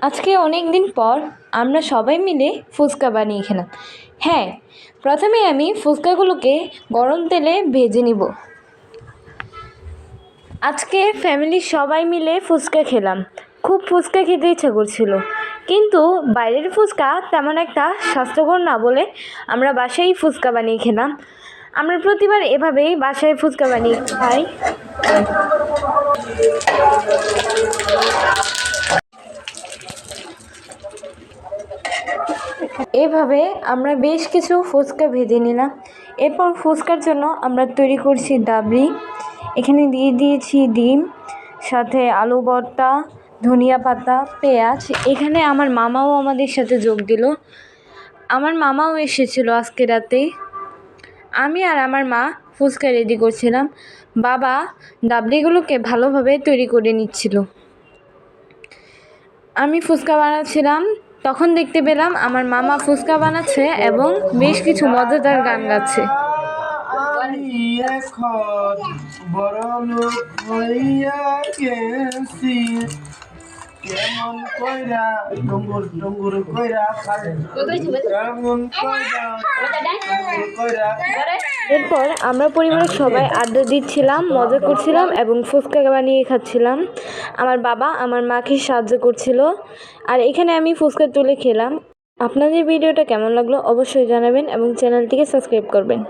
আজকে অনেক দিন পর আমরা সবাই মিলে ফুচকা বানিয়ে খেলাম। হ্যাঁ, প্রথমে আমি ফুচকাগুলোকে গরম তেলে ভেজে নিব। আজকে ফ্যামিলির সবাই মিলে ফুচকা খেলাম। খুব ফুচকা খেতে ইচ্ছা করছিল, কিন্তু বাইরের ফুচকা তেমন একটা স্বাস্থ্যকর না বলে আমরা বাসায় ফুচকা বানিয়ে খেলাম। আমরা প্রতিবার এভাবেই বাসায় ফুচকা বানিয়ে খাই। এভাবে আমরা বেশ কিছু ফুচকা ভেজে নিলাম। এরপর ফুচকার জন্য আমরা তৈরি করছি ডাবরি। এখানে দিয়ে দিয়েছি ডিম, সাথে আলু ভর্তা, ধনিয়া পাতা, পেঁয়াজ। এখানে আমার মামাও আমাদের সাথে যোগ দিল। আমার মামাও এসেছিল আজকে রাতে। আমি আর আমার মা ফুচকা রেডি করছিলাম। বাবা ডাবরিগুলোকে ভালোভাবে তৈরি করে নিচ্ছিল। আমি ফুচকা বানাচ্ছিলাম, তখন দেখতে পেলাম আমার মামা ফুচকা বানাচ্ছে এবং বেশ কিছু মজাদার গান গাচ্ছে। আমি এখন বড়লোক হইয়া গেছি, কেমন কইরা ডুঙ্গুর ডুঙ্গুর কইরা কেমন কইরা। এরপর আমরা পরিবারের সবাই আড্ডা দিচ্ছিলাম, মজা করছিলাম এবং ফুচকা বানিয়ে খাচ্ছিলাম। আমার বাবা আমার মাকে সাহায্য করছিল, আর এখানে আমি ফুচকা তুলে খেলাম। আপনাদের ভিডিওটা কেমন লাগলো অবশ্যই জানাবেন এবং চ্যানেলটিকে সাবস্ক্রাইব করবেন।